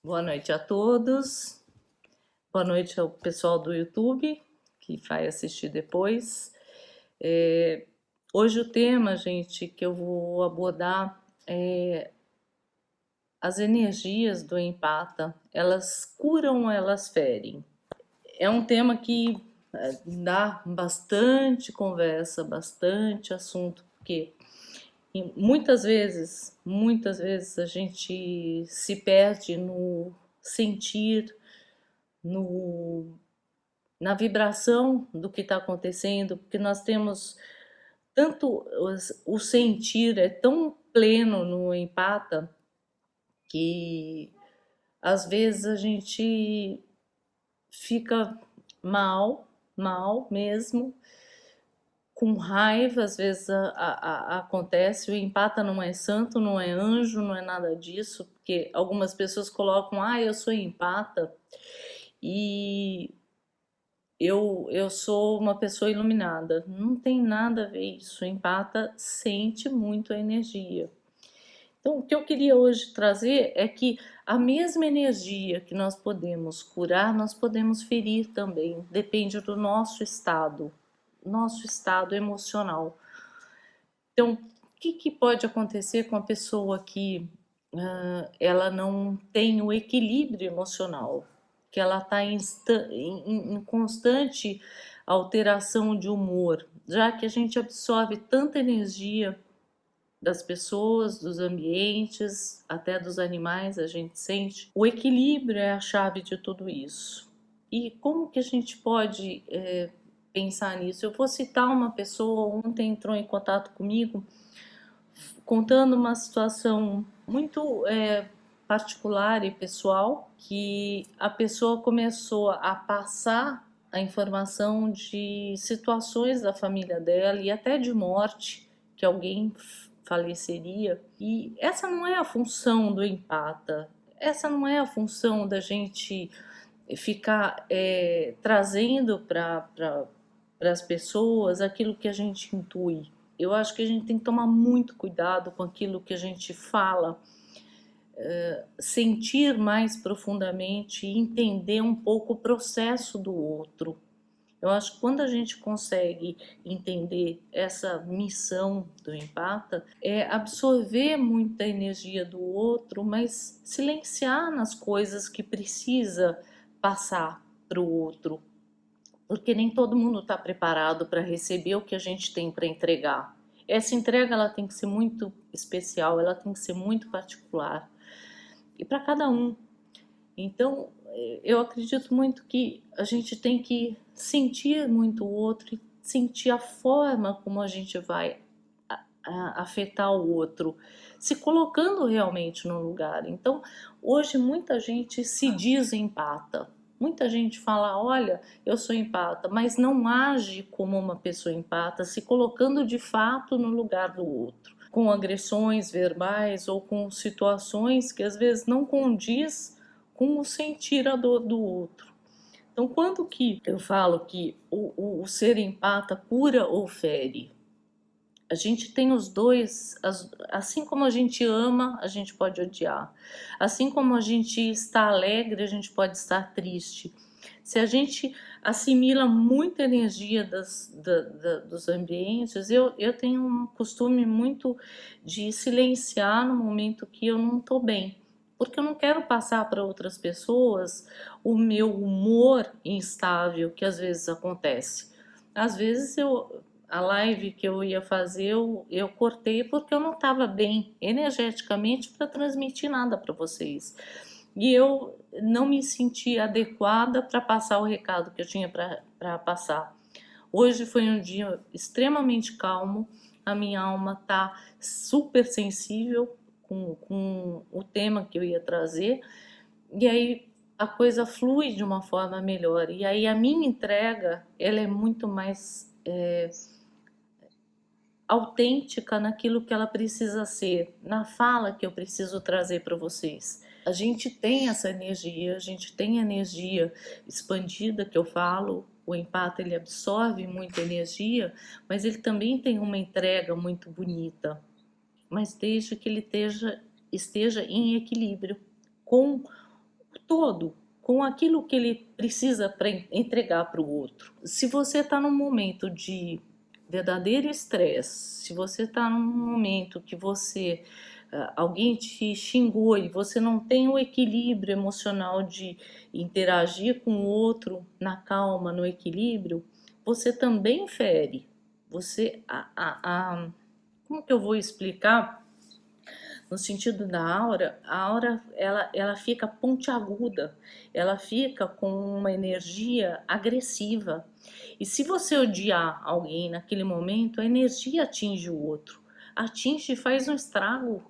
Boa noite a todos. Boa noite ao pessoal do YouTube que vai assistir depois. É, Hoje o tema, gente, que eu vou abordar é as energias do empata. Elas curam ou elas ferem? É um tema que dá bastante conversa, bastante assunto, porque muitas vezes a gente se perde no sentir, no na vibração do que está acontecendo, porque nós temos tanto o sentir é tão pleno no empata que às vezes a gente fica mal mesmo, com raiva, às vezes acontece, o empata não é santo, não é anjo, não é nada disso, porque algumas pessoas colocam, eu sou empata, e eu sou uma pessoa iluminada. Não tem nada a ver isso. O empata sente muito a energia. Então, o que eu queria hoje trazer é que a mesma energia que nós podemos curar, nós podemos ferir também. Depende do nosso estado emocional. Então, o que pode acontecer com a pessoa que ela não tem o equilíbrio emocional, que ela está em constante alteração de humor, já que a gente absorve tanta energia das pessoas, dos ambientes, até dos animais, a gente sente. O equilíbrio é a chave de tudo isso. E como que a gente pode pensar nisso? Eu vou citar uma pessoa, ontem entrou em contato comigo, contando uma situação muito particular e pessoal, que a pessoa começou a passar a informação de situações da família dela e até de morte, que alguém faleceria. E essa não é a função do empata, essa não é a função da gente ficar trazendo para as pessoas aquilo que a gente intui. Eu acho que a gente tem que tomar muito cuidado com aquilo que a gente fala, sentir mais profundamente e entender um pouco o processo do outro. Eu acho que quando a gente consegue entender essa missão do empata, é absorver muita energia do outro, mas silenciar nas coisas que precisa passar para o outro, porque nem todo mundo está preparado para receber o que a gente tem para entregar. Essa entrega ela tem que ser muito especial, ela tem que ser muito particular e para cada um. Então, eu acredito muito que a gente tem que sentir muito o outro e sentir a forma como a gente vai afetar o outro, se colocando realmente no lugar. Então, hoje muita gente se diz empata. Muita gente fala, olha, eu sou empata, mas não age como uma pessoa empata, se colocando de fato no lugar do outro, com agressões verbais ou com situações que às vezes não condiz com o sentir a dor do outro. Então, quando que eu falo que o ser empata cura ou fere? A gente tem os dois, assim como a gente ama, a gente pode odiar. Assim como a gente está alegre, a gente pode estar triste. Se a gente assimila muita energia dos ambientes, eu tenho um costume muito de silenciar no momento que eu não estou bem, porque eu não quero passar para outras pessoas o meu humor instável que às vezes acontece. Às vezes a live que eu ia fazer, eu cortei porque eu não estava bem energeticamente para transmitir nada para vocês. E eu não me senti adequada para passar o recado que eu tinha para passar. Hoje foi um dia extremamente calmo, a minha alma está super sensível com o tema que eu ia trazer, e aí a coisa flui de uma forma melhor. E aí a minha entrega, ela é muito mais autêntica naquilo que ela precisa ser, na fala que eu preciso trazer para vocês. A gente tem essa energia, a gente tem energia expandida que eu falo, o empata ele absorve muita energia, mas ele também tem uma entrega muito bonita, mas desde que ele esteja em equilíbrio com todo, com aquilo que ele precisa para entregar para o outro. Se você está num momento de verdadeiro estresse, se você está num momento que alguém te xingou e você não tem o equilíbrio emocional de interagir com o outro na calma, no equilíbrio, você também fere. Como que eu vou explicar? No sentido da aura, a aura ela fica pontiaguda, ela fica com uma energia agressiva. E se você odiar alguém naquele momento, a energia atinge o outro, atinge e faz um estrago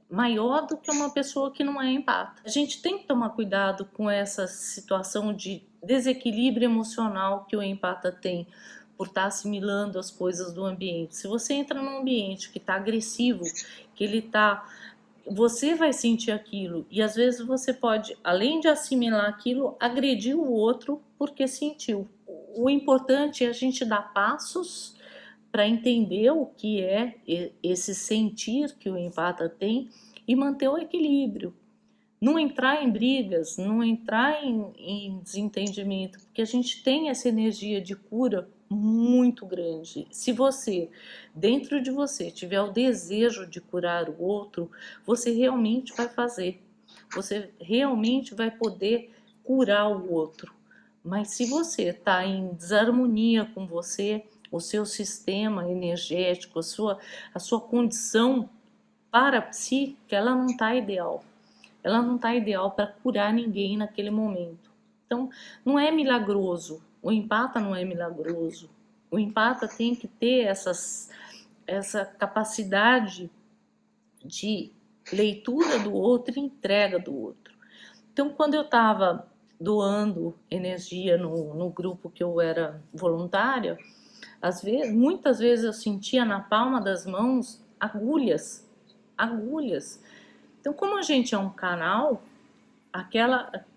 maior do que uma pessoa que não é empata. A gente tem que tomar cuidado com essa situação de desequilíbrio emocional que o empata tem por estar assimilando as coisas do ambiente. Se você entra num ambiente que está agressivo, que você vai sentir aquilo e às vezes você pode, além de assimilar aquilo, agredir o outro porque sentiu. O importante é a gente dar passos para entender o que é esse sentir que o empata tem e manter o equilíbrio. Não entrar em brigas, não entrar em desentendimento, porque a gente tem essa energia de cura muito grande. Se você, dentro de você, tiver o desejo de curar o outro, você realmente vai fazer. Você realmente vai poder curar o outro. Mas se você está em desarmonia com você, o seu sistema energético, a sua condição parapsíquica, ela não está ideal. Ela não está ideal para curar ninguém naquele momento. Então, não é milagroso. O empata não é milagroso. O empata tem que ter essa capacidade de leitura do outro e entrega do outro. Então, quando eu estava doando energia no grupo que eu era voluntária, muitas vezes eu sentia na palma das mãos agulhas. Então, como a gente é um canal,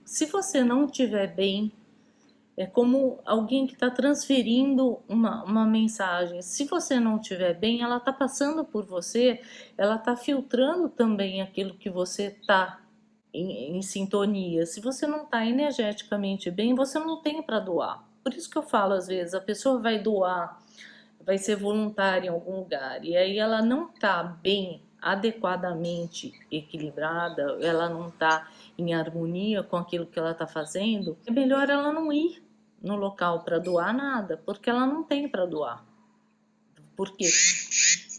se você não estiver bem, é como alguém que está transferindo uma mensagem. Se você não estiver bem, ela está passando por você, ela está filtrando também aquilo que você está em sintonia. Se você não está energeticamente bem, você não tem para doar. Por isso que eu falo, às vezes, a pessoa vai doar, vai ser voluntária em algum lugar, e aí ela não está bem, adequadamente equilibrada, ela não está em harmonia com aquilo que ela está fazendo, é melhor ela não ir no local para doar nada, porque ela não tem para doar. Porque,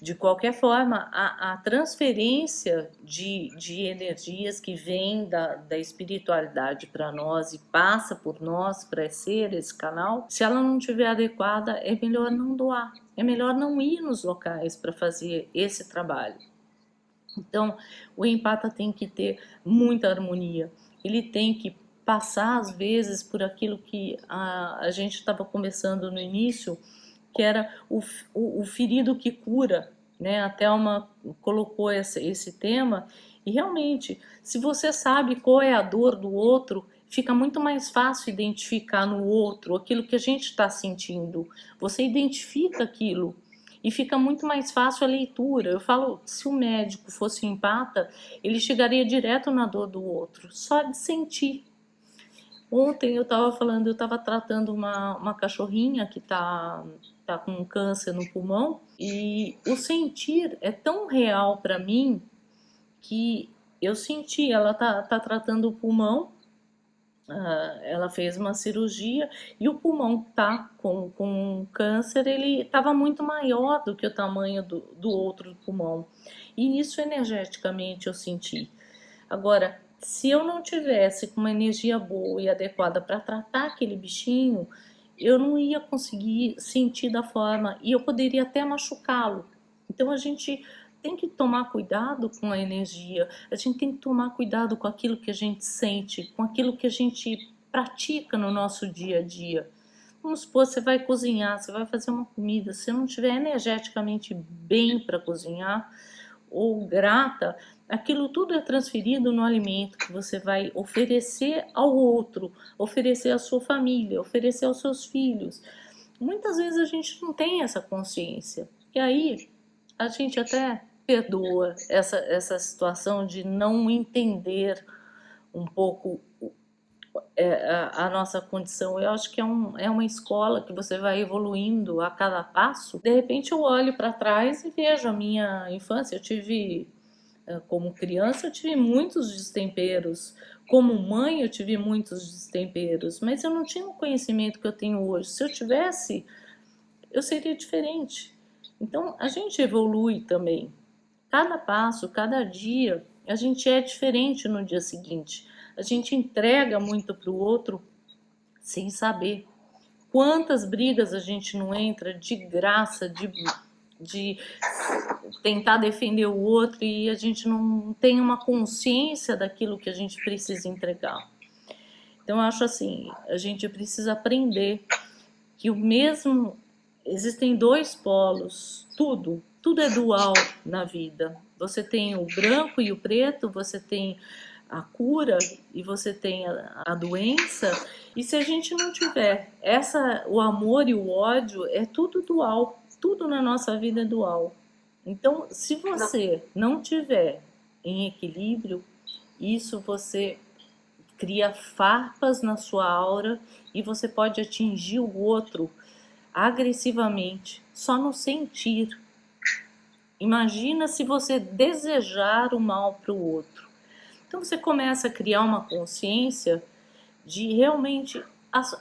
de qualquer forma, a transferência de energias que vem da espiritualidade para nós e passa por nós para ser esse canal, se ela não estiver adequada, é melhor não doar, é melhor não ir nos locais para fazer esse trabalho. Então, o empata tem que ter muita harmonia, ele tem que passar, às vezes, por aquilo que a gente estava conversando no início, que era o ferido que cura, né? A Thelma colocou esse tema, e realmente, se você sabe qual é a dor do outro, fica muito mais fácil identificar no outro aquilo que a gente está sentindo. Você identifica aquilo e fica muito mais fácil a leitura. Eu falo, se o médico fosse um empata, ele chegaria direto na dor do outro, só de sentir. Ontem eu estava tratando uma cachorrinha que tá com câncer no pulmão, e o sentir é tão real para mim que eu senti, ela tá tratando o pulmão, ela fez uma cirurgia e o pulmão tá com câncer, ele estava muito maior do que o tamanho do outro pulmão, e isso energeticamente eu senti. Agora, se eu não tivesse com uma energia boa e adequada para tratar aquele bichinho, eu não ia conseguir sentir da forma, e eu poderia até machucá-lo. Então a gente tem que tomar cuidado com a energia, a gente tem que tomar cuidado com aquilo que a gente sente, com aquilo que a gente pratica no nosso dia a dia. Vamos supor, você vai cozinhar, você vai fazer uma comida, se não estiver energeticamente bem para cozinhar ou grata, aquilo tudo é transferido no alimento que você vai oferecer ao outro, oferecer à sua família, oferecer aos seus filhos. Muitas vezes a gente não tem essa consciência, e aí a gente até perdoa essa situação de não entender um pouco a nossa condição. Eu acho que é uma escola que você vai evoluindo a cada passo. De repente eu olho para trás e vejo a minha infância. Eu tive, como criança, eu tive muitos destemperos. Como mãe, eu tive muitos destemperos, mas eu não tinha o conhecimento que eu tenho hoje. Se eu tivesse, eu seria diferente. Então, a gente evolui também. Cada passo, cada dia, a gente é diferente no dia seguinte. A gente entrega muito para o outro sem saber. Quantas brigas a gente não entra de graça, de tentar defender o outro e a gente não tem uma consciência daquilo que a gente precisa entregar. Então eu acho assim, a gente precisa aprender que o mesmo existem dois polos, tudo é dual na vida. Você tem o branco e o preto, você tem a cura e você tem a doença. E se a gente não tiver o amor e o ódio, é tudo dual, tudo na nossa vida é dual. Então, se você não tiver em equilíbrio, isso você cria farpas na sua aura e você pode atingir o outro agressivamente, só no sentir. Imagina se você desejar o mal para o outro. Então você começa a criar uma consciência de realmente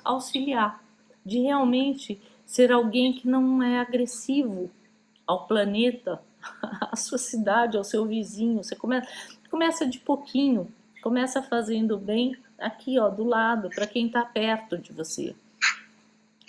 auxiliar, de realmente ser alguém que não é agressivo ao planeta, à sua cidade, ao seu vizinho. Você começa de pouquinho, começa fazendo bem aqui, ó, do lado, para quem está perto de você.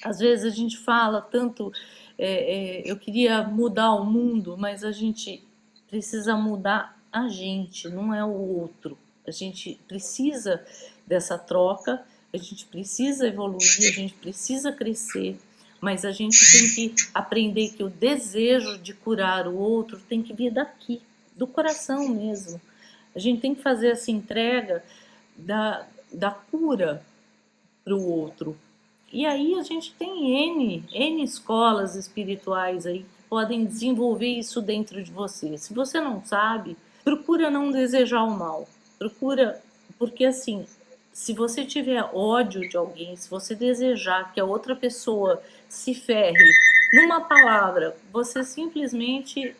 Às vezes a gente fala tanto, eu queria mudar o mundo, mas a gente precisa mudar a gente, não é o outro. A gente precisa dessa troca, a gente precisa evoluir, a gente precisa crescer, mas a gente tem que aprender que o desejo de curar o outro tem que vir daqui, do coração mesmo. A gente tem que fazer essa entrega da cura para o outro. E aí a gente tem N escolas espirituais aí que podem desenvolver isso dentro de você. Se você não sabe, procura não desejar o mal. Procura, porque assim, se você tiver ódio de alguém, se você desejar que a outra pessoa se ferre, numa palavra, você simplesmente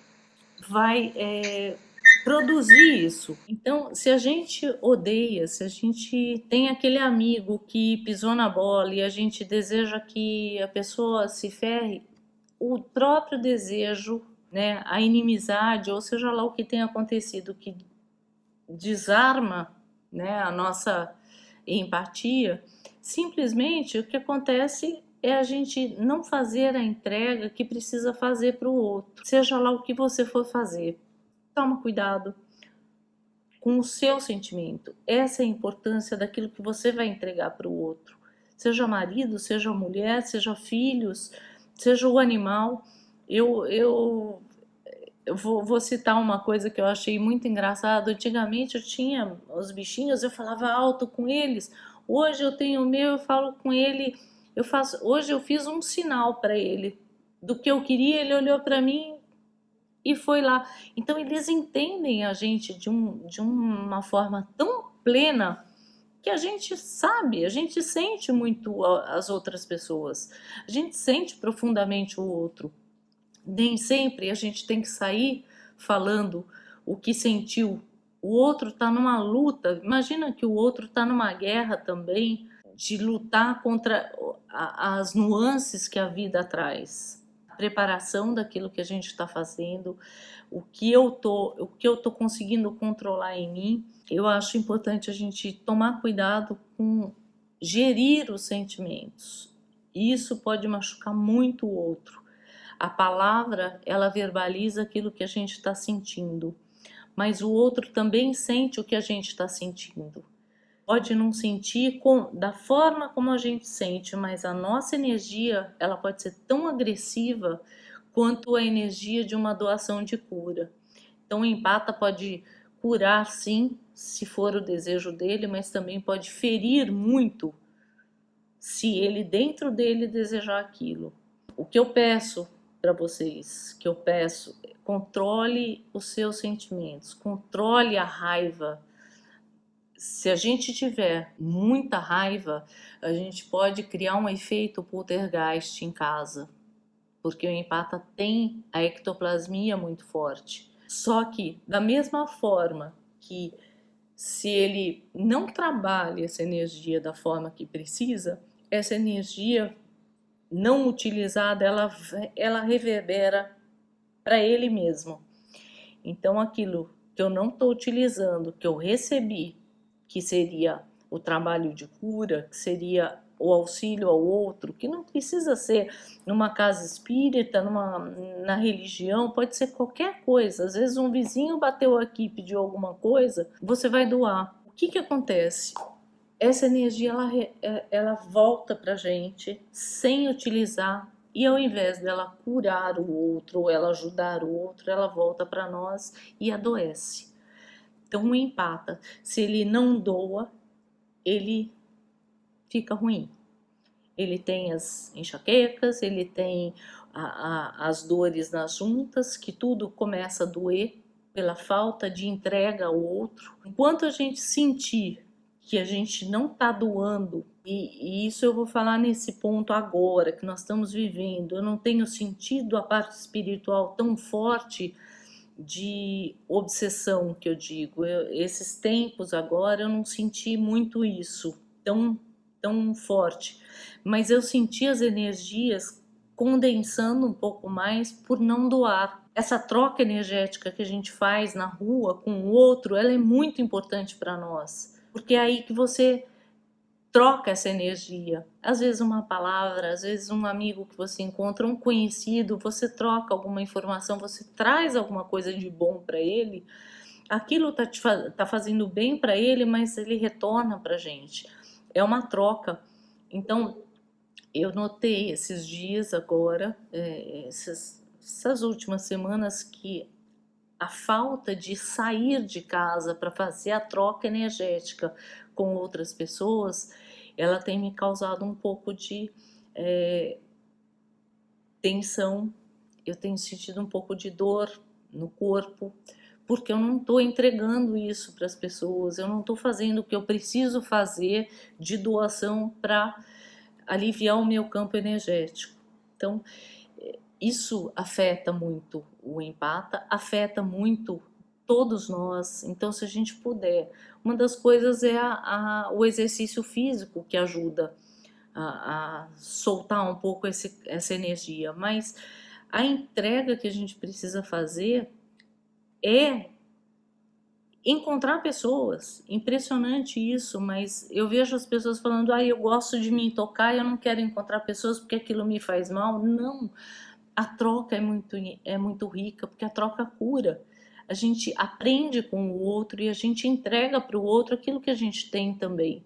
vai produzir isso. Então, se a gente odeia, se a gente tem aquele amigo que pisou na bola e a gente deseja que a pessoa se ferre, o próprio desejo, né, a inimizade, ou seja lá o que tenha acontecido, que desarma, né, a nossa empatia, simplesmente o que acontece é a gente não fazer a entrega que precisa fazer para o outro, seja lá o que você for fazer. Toma cuidado com o seu sentimento. Essa é a importância daquilo que você vai entregar para o outro. Seja marido, seja mulher, seja filhos, seja o animal. Eu vou citar uma coisa que eu achei muito engraçado. Antigamente eu tinha os bichinhos, eu falava alto com eles. Hoje eu tenho o meu, eu falo com ele. Hoje eu fiz um sinal para ele do que eu queria. Ele olhou para mim e foi lá. Então eles entendem a gente de uma forma tão plena que a gente sabe, a gente sente muito as outras pessoas, a gente sente profundamente o outro. Nem sempre a gente tem que sair falando o que sentiu. O outro está numa luta, imagina que o outro está numa guerra também, de lutar contra as nuances que a vida traz. A preparação daquilo que a gente está fazendo, o que eu tô conseguindo controlar em mim. Eu acho importante a gente tomar cuidado com gerir os sentimentos. Isso pode machucar muito o outro. A palavra, ela verbaliza aquilo que a gente está sentindo, mas o outro também sente o que a gente está sentindo. Pode não sentir da forma como a gente sente, mas a nossa energia, ela pode ser tão agressiva quanto a energia de uma doação de cura. Então o empata pode curar sim, se for o desejo dele, mas também pode ferir muito se ele dentro dele desejar aquilo. O que eu peço para vocês, controle os seus sentimentos, controle a raiva, se a gente tiver muita raiva, a gente pode criar um efeito poltergeist em casa, porque o empata tem a ectoplasmia muito forte. Só que, da mesma forma que se ele não trabalha essa energia da forma que precisa, essa energia não utilizada, ela reverbera para ele mesmo. Então, aquilo que eu não estou utilizando, que eu recebi, que seria o trabalho de cura, que seria o auxílio ao outro, que não precisa ser numa casa espírita, na religião, pode ser qualquer coisa. Às vezes um vizinho bateu aqui e pediu alguma coisa, você vai doar. O que acontece? Essa energia ela volta para a gente sem utilizar, e ao invés dela curar o outro ou ela ajudar o outro, ela volta para nós e adoece. Então o empata, se ele não doa, ele fica ruim. Ele tem as enxaquecas, ele tem as dores nas juntas, que tudo começa a doer pela falta de entrega ao outro. Enquanto a gente sentir que a gente não está doando, e isso eu vou falar nesse ponto agora que nós estamos vivendo, eu não tenho sentido a parte espiritual tão forte de obsessão, que eu digo. Esses tempos agora eu não senti muito isso tão forte, mas eu senti as energias condensando um pouco mais por não doar. Essa troca energética que a gente faz na rua com o outro, ela é muito importante para nós, porque é aí que você troca essa energia. Às vezes uma palavra, às vezes um amigo que você encontra, um conhecido, você troca alguma informação, você traz alguma coisa de bom para ele, aquilo tá fazendo bem para ele, mas ele retorna para a gente. É uma troca. Então, eu notei esses dias agora, essas últimas semanas, que a falta de sair de casa para fazer a troca energética com outras pessoas, ela tem me causado um pouco de tensão. Eu tenho sentido um pouco de dor no corpo, porque eu não estou entregando isso para as pessoas, eu não estou fazendo o que eu preciso fazer de doação para aliviar o meu campo energético. Então, isso afeta muito o empata, afeta muito todos nós. Então, se a gente puder, uma das coisas é o exercício físico, que ajuda a soltar um pouco essa energia, mas a entrega que a gente precisa fazer é encontrar pessoas. Impressionante isso, mas eu vejo as pessoas falando: eu gosto de me tocar, eu não quero encontrar pessoas porque aquilo me faz mal. Não, a troca é muito rica, porque a troca cura. A gente aprende com o outro e a gente entrega para o outro aquilo que a gente tem também.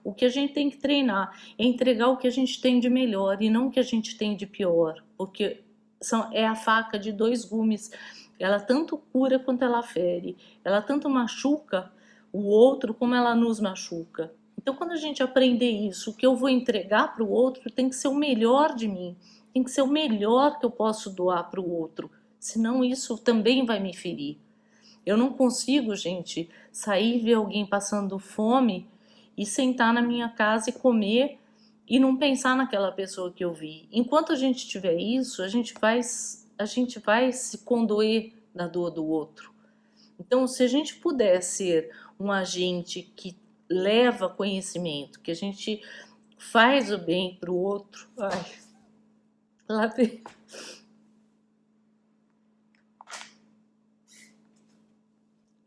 O que a gente tem que treinar é entregar o que a gente tem de melhor e não o que a gente tem de pior, porque é a faca de dois gumes. Ela tanto cura quanto ela fere. Ela tanto machuca o outro como ela nos machuca. Então, quando a gente aprender isso, o que eu vou entregar para o outro tem que ser o melhor de mim, tem que ser o melhor que eu posso doar para o outro, senão isso também vai me ferir. Eu não consigo, gente, sair e ver alguém passando fome e sentar na minha casa e comer e não pensar naquela pessoa que eu vi. Enquanto a gente tiver isso, a gente vai se condoer da dor do outro. Então, se a gente puder ser um agente que leva conhecimento, que a gente faz o bem para o outro, lá vem.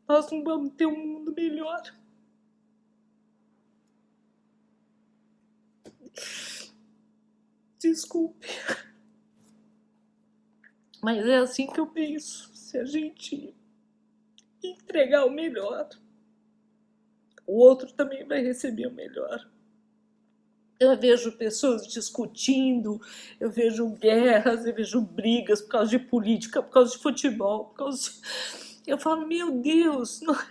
Nós não vamos ter um mundo melhor. Desculpe. Mas é assim que eu penso. Se a gente entregar o melhor, o outro também vai receber o melhor. Eu vejo pessoas discutindo, eu vejo guerras, eu vejo brigas por causa de política, por causa de futebol, por causa de... Eu falo, meu Deus, nós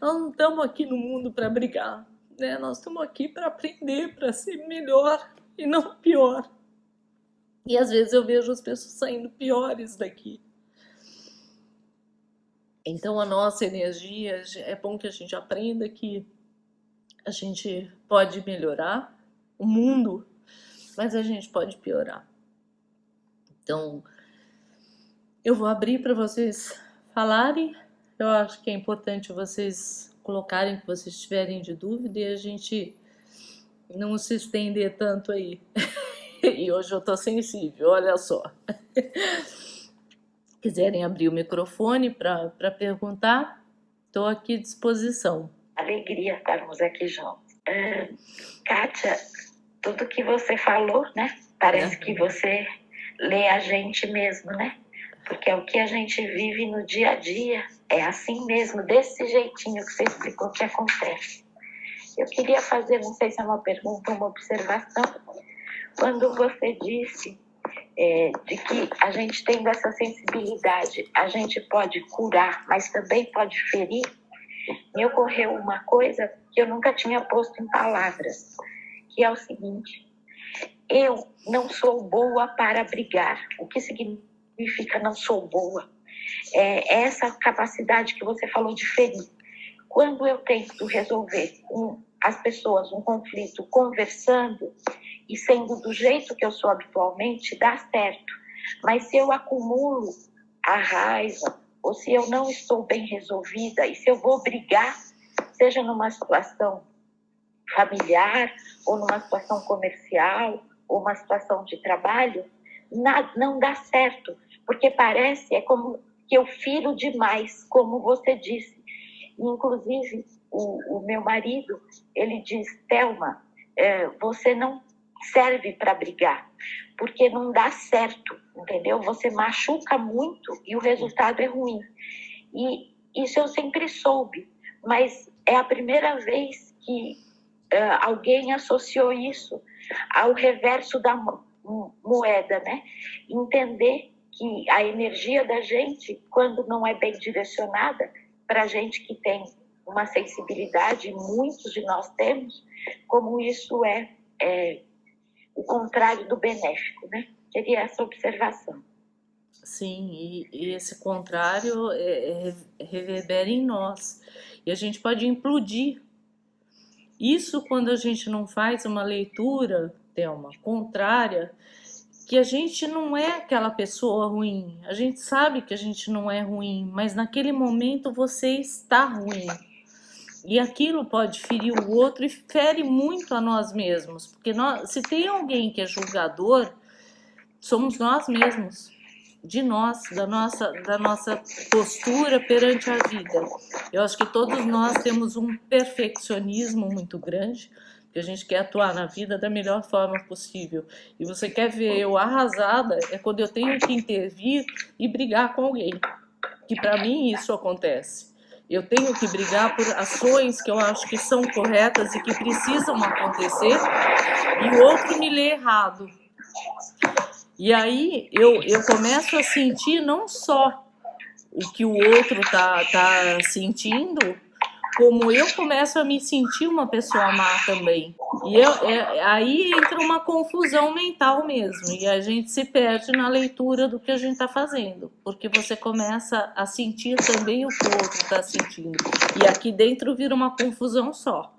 não estamos aqui no mundo para brigar, né? Nós estamos aqui para aprender, para ser melhor e não pior. E às vezes eu vejo as pessoas saindo piores daqui. Então a nossa energia, é bom que a gente aprenda que A gente pode melhorar o mundo, mas a gente pode piorar. Então, eu vou abrir para vocês falarem. Eu acho que é importante vocês colocarem o que vocês tiverem de dúvida e a gente não se estender tanto aí. E hoje eu tô sensível, olha só. Quiserem abrir o microfone para perguntar, estou aqui à disposição. Alegria estarmos aqui juntos. Kátia, tudo que você falou, né? Parece que você lê a gente mesmo, né? Porque é o que a gente vive no dia a dia. É assim mesmo, desse jeitinho que você explicou que acontece. Eu queria fazer, não sei se é uma pergunta ou uma observação, quando você disse de que a gente tendo essa sensibilidade, a gente pode curar, mas também pode ferir, me ocorreu uma coisa que eu nunca tinha posto em palavras, que é o seguinte: eu não sou boa para brigar. O que significa não sou boa? É essa capacidade que você falou de ferir. Quando eu tento resolver com as pessoas um conflito conversando e sendo do jeito que eu sou habitualmente, dá certo. Mas se eu acumulo a raiva, ou se eu não estou bem resolvida, e se eu vou brigar, seja numa situação familiar, ou numa situação comercial, ou uma situação de trabalho, não dá certo, porque parece, é como que eu firo demais, como você disse. Inclusive, o meu marido, ele diz: Thelma, você não serve para brigar, porque não dá certo, entendeu? Você machuca muito e o resultado é ruim. E isso eu sempre soube, mas é a primeira vez que alguém associou isso ao reverso da moeda, né? Entender que a energia da gente, quando não é bem direcionada, para gente que tem uma sensibilidade, muitos de nós temos, como isso é o contrário do benéfico, né? Seria essa observação. Sim, e esse contrário reverbera em nós. E a gente pode implodir. Isso quando a gente não faz uma leitura, Thelma, contrária, que a gente não é aquela pessoa ruim. A gente sabe que a gente não é ruim, mas naquele momento você está ruim. E aquilo pode ferir o outro e fere muito a nós mesmos. Porque se tem alguém que é julgador, somos nós mesmos. De nós, da nossa postura perante a vida. Eu acho que todos nós temos um perfeccionismo muito grande, que a gente quer atuar na vida da melhor forma possível. E você quer ver eu arrasada, é quando eu tenho que intervir e brigar com alguém. Que para mim isso acontece. Eu tenho que brigar por ações que eu acho que são corretas e que precisam acontecer, e o outro me lê errado. E aí eu começo a sentir não só o que o outro tá sentindo, como eu começo a me sentir uma pessoa má também. E aí entra uma confusão mental mesmo, e a gente se perde na leitura do que a gente está fazendo, porque você começa a sentir também o que o outro está sentindo. E aqui dentro vira uma confusão só.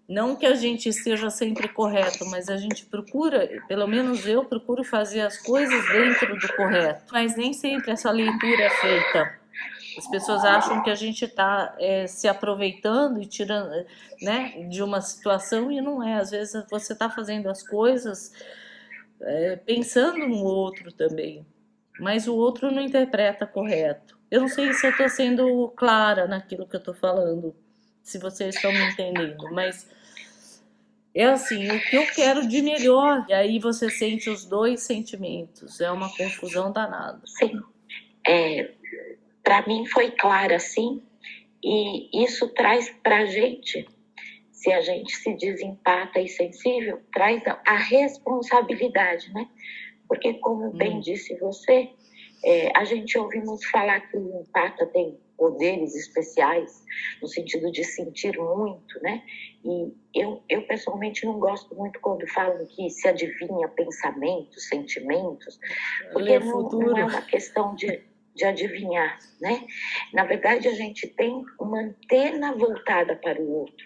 Não que a gente esteja sempre correto, mas a gente procura, pelo menos eu procuro fazer as coisas dentro do correto. Mas nem sempre essa leitura é feita. As pessoas acham que a gente está se aproveitando e tirando, né, de uma situação, e não é. Às vezes você está fazendo as coisas pensando no outro também, mas o outro não interpreta correto. Eu não sei se eu estou sendo clara naquilo que eu estou falando, se vocês estão me entendendo, mas é assim, o que eu quero de melhor. E aí você sente os dois sentimentos, é uma confusão danada. Sim, para mim foi claro assim, e isso traz para a gente, se a gente se desempata e sensível, traz a responsabilidade, né? Porque como bem disse você, a gente ouve muito falar que o empata tem poderes especiais, no sentido de sentir muito, né? E eu pessoalmente não gosto muito quando falam que se adivinha pensamentos, sentimentos, porque não é uma questão de de adivinhar, né? Na verdade, a gente tem uma antena voltada para o outro,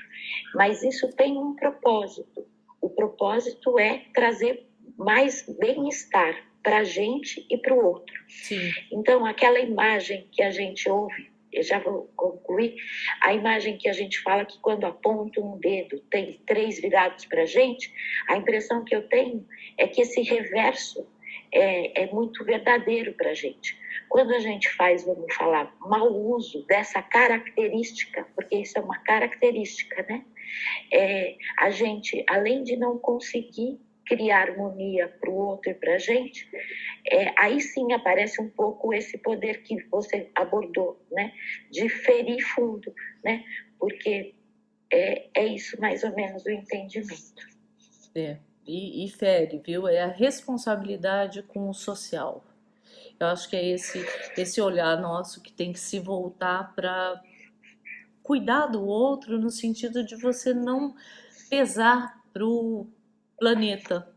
mas isso tem um propósito. O propósito é trazer mais bem-estar para a gente e para o outro. Sim. Então, aquela imagem que a gente ouve, eu já vou concluir, a imagem que a gente fala que quando aponta um dedo tem 3 virados para a gente, a impressão que eu tenho é que esse reverso é muito verdadeiro para a gente. Quando a gente faz, vamos falar, mau uso dessa característica, porque isso é uma característica, né? A gente, além de não conseguir criar harmonia para o outro e para a gente, aí sim aparece um pouco esse poder que você abordou, né? De ferir fundo, né? Porque é isso mais ou menos o entendimento. E fere, viu? É a responsabilidade com o social. Eu acho que é esse olhar nosso que tem que se voltar para cuidar do outro no sentido de você não pesar pro planeta,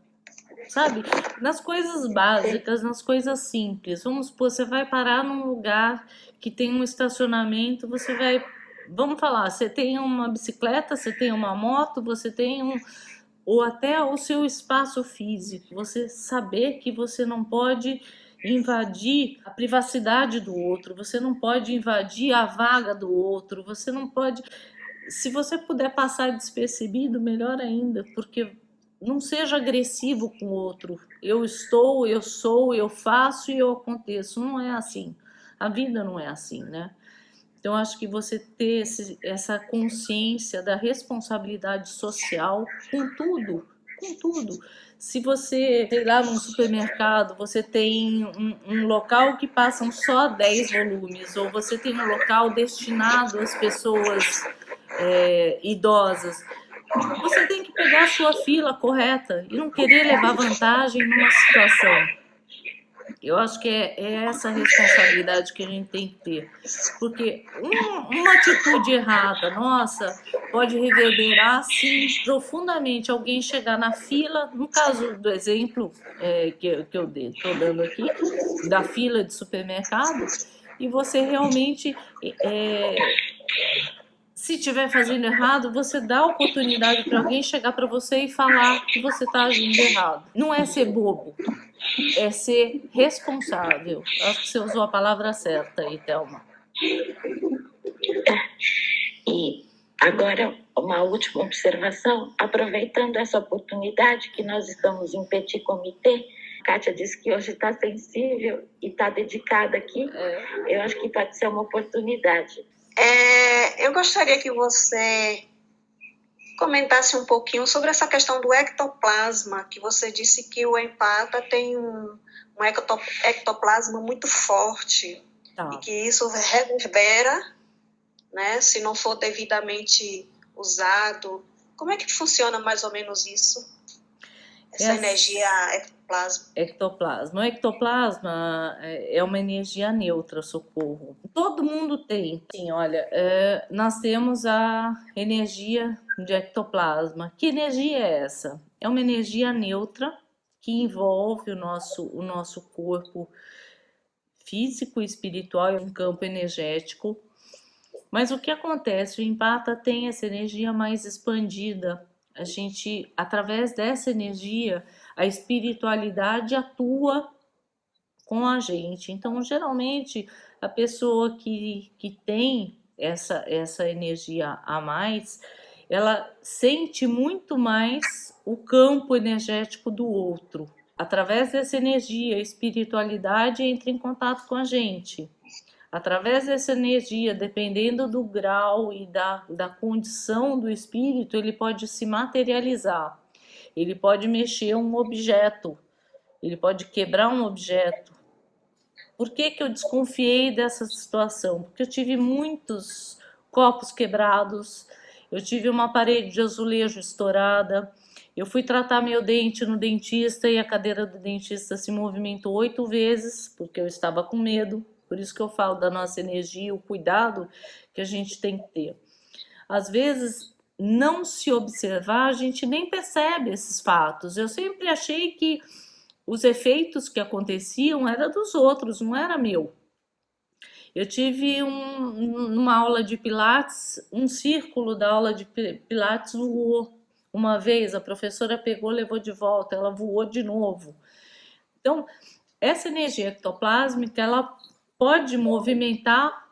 sabe? Nas coisas básicas, nas coisas simples. Vamos supor, você vai parar num lugar que tem um estacionamento, você vai, vamos falar, você tem uma bicicleta, você tem uma moto, você tem ou até o seu espaço físico, você saber que você não pode invadir a privacidade do outro, você não pode invadir a vaga do outro, você não pode. Se você puder passar despercebido, melhor ainda, porque não seja agressivo com o outro. Eu estou, eu sou, eu faço e eu aconteço. Não é assim. A vida não é assim, né? Então, acho que você ter essa consciência da responsabilidade social com tudo, com tudo. Se você, sei lá, num supermercado, você tem um local que passam só 10 volumes, ou você tem um local destinado às pessoas idosas, você tem que pegar a sua fila correta e não querer levar vantagem numa situação. Eu acho que é essa responsabilidade que a gente tem que ter. Porque uma atitude errada, nossa, pode reverberar, sim, profundamente. Alguém chegar na fila, no caso do exemplo que eu estou dando aqui, da fila de supermercado, e você realmente, se estiver fazendo errado, você dá a oportunidade para alguém chegar para você e falar que você está agindo errado. Não é ser bobo, é ser responsável. Acho que você usou a palavra certa aí, Thelma. E agora, uma última observação, aproveitando essa oportunidade que nós estamos em petit comité, a Kátia disse que hoje está sensível e está dedicada aqui, eu acho que pode ser uma oportunidade. Eu gostaria que você comentasse um pouquinho sobre essa questão do ectoplasma, que você disse que o empata tem um ectoplasma muito forte, e que isso reverbera, né, se não for devidamente usado. Como é que funciona mais ou menos isso? Essa energia ectoplasma. O ectoplasma é uma energia neutra, Socorro. Todo mundo tem. Sim, olha, nós temos a energia de ectoplasma. Que energia é essa? É uma energia neutra que envolve o nosso corpo físico e espiritual, é um campo energético. Mas o que acontece? O empata tem essa energia mais expandida. A gente, através dessa energia, a espiritualidade atua com a gente. Então, geralmente, a pessoa que tem essa energia a mais, ela sente muito mais o campo energético do outro. Através dessa energia, a espiritualidade entra em contato com a gente. Através dessa energia, dependendo do grau e da condição do espírito, ele pode se materializar, ele pode mexer um objeto, ele pode quebrar um objeto. Por que eu desconfiei dessa situação? Porque eu tive muitos copos quebrados, eu tive uma parede de azulejo estourada, eu fui tratar meu dente no dentista e a cadeira do dentista se movimentou 8 vezes, porque eu estava com medo. Por isso que eu falo da nossa energia, o cuidado que a gente tem que ter. Às vezes, não se observar, a gente nem percebe esses fatos. Eu sempre achei que os efeitos que aconteciam eram dos outros, não era meu. Eu tive numa aula de Pilates, um círculo da aula de Pilates voou. Uma vez a professora pegou, levou de volta, ela voou de novo. Então, essa energia ectoplásmica, ela pode movimentar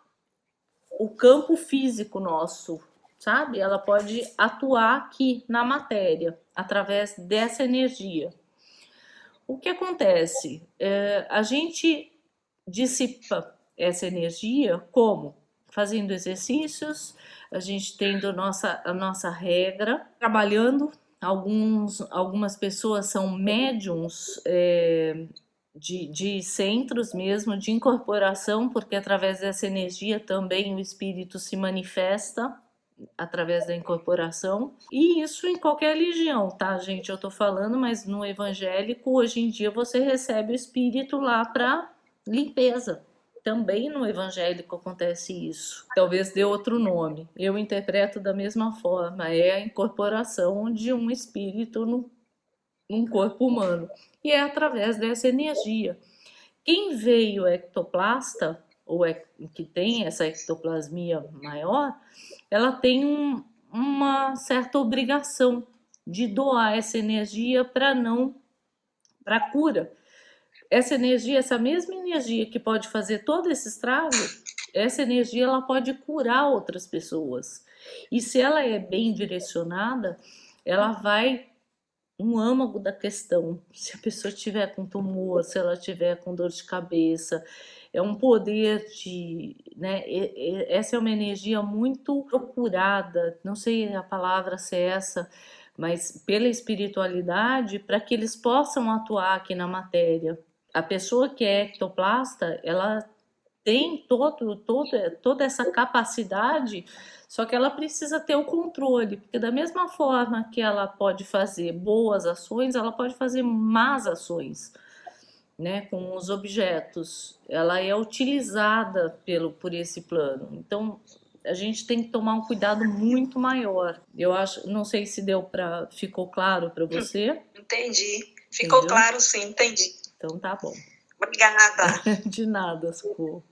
o campo físico nosso, sabe? Ela pode atuar aqui na matéria, através dessa energia. O que acontece? A gente dissipa essa energia como? Fazendo exercícios, a gente tendo a nossa regra, trabalhando. Algumas pessoas são médiums de centros mesmo, de incorporação, porque através dessa energia também o espírito se manifesta através da incorporação, e isso em qualquer religião, tá, gente? Eu tô falando, mas no evangélico, hoje em dia, você recebe o espírito lá para limpeza. Também no evangélico acontece isso. Talvez dê outro nome. Eu interpreto da mesma forma. É a incorporação de um espírito num corpo humano. E é através dessa energia. Quem veio ectoplasta, ou que tem essa ectoplasmia maior, ela tem uma certa obrigação de doar essa energia para cura. Essa energia, essa mesma energia que pode fazer todo esse estrago, essa energia ela pode curar outras pessoas. E se ela é bem direcionada, ela vai no âmago da questão. Se a pessoa estiver com tumor, se ela estiver com dor de cabeça, é um poder né? Essa é uma energia muito procurada, não sei a palavra se é essa, mas pela espiritualidade, para que eles possam atuar aqui na matéria. A pessoa que é ectoplasta, ela tem toda essa capacidade, só que ela precisa ter o controle, porque da mesma forma que ela pode fazer boas ações, ela pode fazer más ações, né, com os objetos. Ela é utilizada por esse plano. Então, a gente tem que tomar um cuidado muito maior. Eu acho, não sei se ficou claro para você. Entendi. Ficou Entendeu? Claro, sim, entendi. Então tá bom. Obrigada. De nada, Socorro.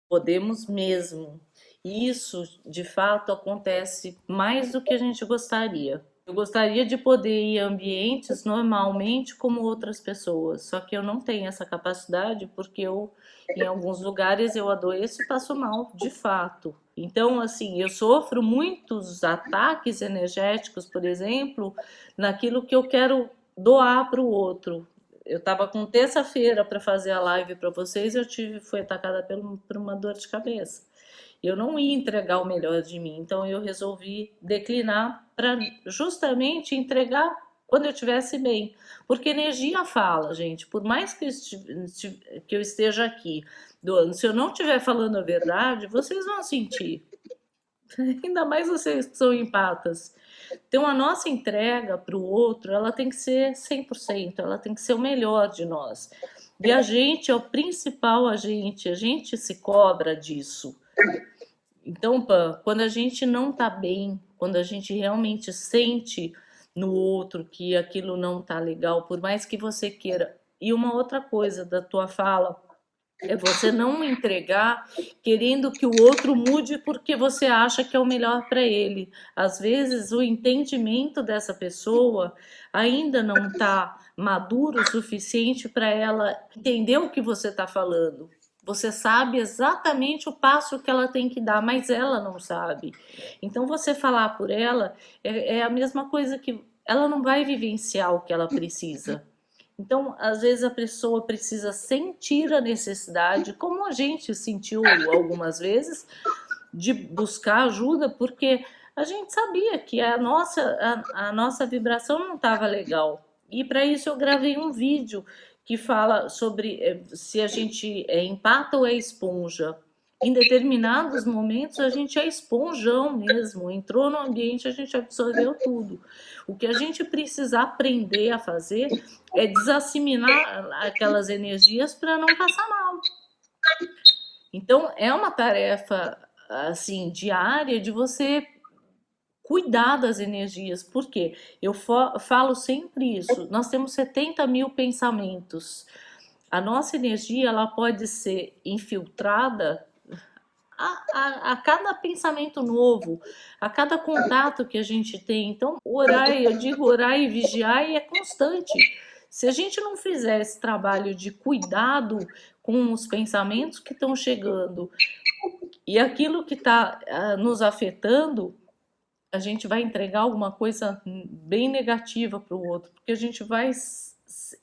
Podemos mesmo. E isso, de fato, acontece mais do que a gente gostaria. Eu gostaria de poder ir a ambientes normalmente como outras pessoas, só que eu não tenho essa capacidade porque em alguns lugares eu adoeço e passo mal, de fato. Então, assim, eu sofro muitos ataques energéticos, por exemplo, naquilo que eu quero doar para o outro. Eu estava com terça-feira para fazer a live para vocês, fui atacada por uma dor de cabeça. Eu não ia entregar o melhor de mim, então eu resolvi declinar para justamente entregar quando eu estivesse bem. Porque energia fala, gente, por mais que eu esteja aqui doando, se eu não estiver falando a verdade, vocês vão sentir. Ainda mais vocês que são empatas. Então, a nossa entrega para o outro, ela tem que ser 100%, ela tem que ser o melhor de nós. E a gente é o principal agente, a gente se cobra disso. Então, Pan, quando a gente não tá bem, quando a gente realmente sente no outro que aquilo não tá legal, por mais que você queira. E uma outra coisa da tua fala é você não entregar querendo que o outro mude porque você acha que é o melhor para ele. Às vezes o entendimento dessa pessoa ainda não está maduro o suficiente para ela entender o que você está falando. Você sabe exatamente o passo que ela tem que dar, mas ela não sabe. Então você falar por ela é a mesma coisa que ela não vai vivenciar o que ela precisa. Então, às vezes a pessoa precisa sentir a necessidade, como a gente sentiu algumas vezes, de buscar ajuda, porque a gente sabia que a nossa vibração não estava legal. E para isso eu gravei um vídeo que fala sobre se a gente é empata ou é esponja. Em determinados momentos a gente é esponjão mesmo, entrou no ambiente, a gente absorveu tudo. O que a gente precisa aprender a fazer é desassimilar aquelas energias para não passar mal. Então é uma tarefa assim diária de você cuidar das energias. Por quê? Eu falo sempre isso. Nós temos 70 mil pensamentos. A nossa energia ela pode ser infiltrada a cada pensamento novo, a cada contato que a gente tem. Então, orar, eu digo orar e vigiar e é constante. Se a gente não fizer esse trabalho de cuidado com os pensamentos que estão chegando e aquilo que está nos afetando, a gente vai entregar alguma coisa bem negativa para o outro, porque a gente vai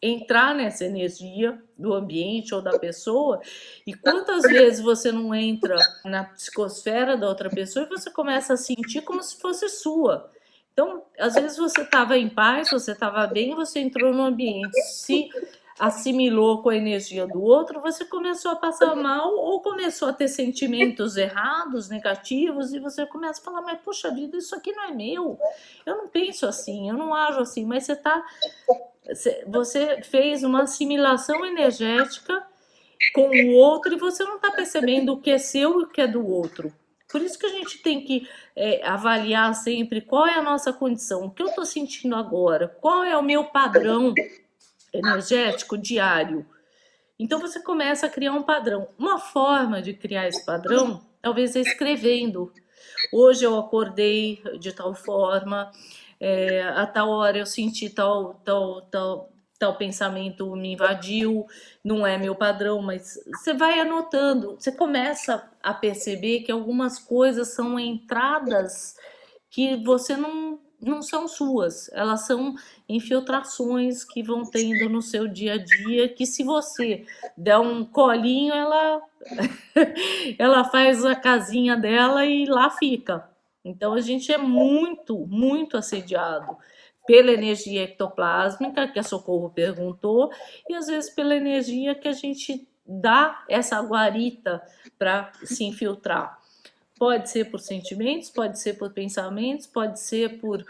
entrar nessa energia do ambiente ou da pessoa, e quantas vezes você não entra na psicosfera da outra pessoa e você começa a sentir como se fosse sua. Então, às vezes você estava em paz, você estava bem, você entrou no ambiente, se assimilou com a energia do outro, você começou a passar mal ou começou a ter sentimentos errados, negativos, e você começa a falar, mas puxa vida, isso aqui não é meu, eu não penso assim, eu não ajo assim, mas você fez uma assimilação energética com o outro e você não está percebendo o que é seu e o que é do outro. Por isso que a gente tem que avaliar sempre qual é a nossa condição, o que eu estou sentindo agora, qual é o meu padrão energético diário. Então você começa a criar um padrão. Uma forma de criar esse padrão talvez é escrevendo. Hoje eu acordei de tal forma, a tal hora eu senti tal pensamento me invadiu, não é meu padrão, mas você vai anotando, você começa a perceber que algumas coisas são entradas que você não são suas, elas são infiltrações que vão tendo no seu dia a dia, que se você der um colinho, ela faz a casinha dela e lá fica. Então a gente é muito, muito assediado pela energia ectoplásmica, que a Socorro perguntou, e às vezes pela energia que a gente dá essa guarita para se infiltrar. Pode ser por sentimentos, pode ser por pensamentos, pode ser por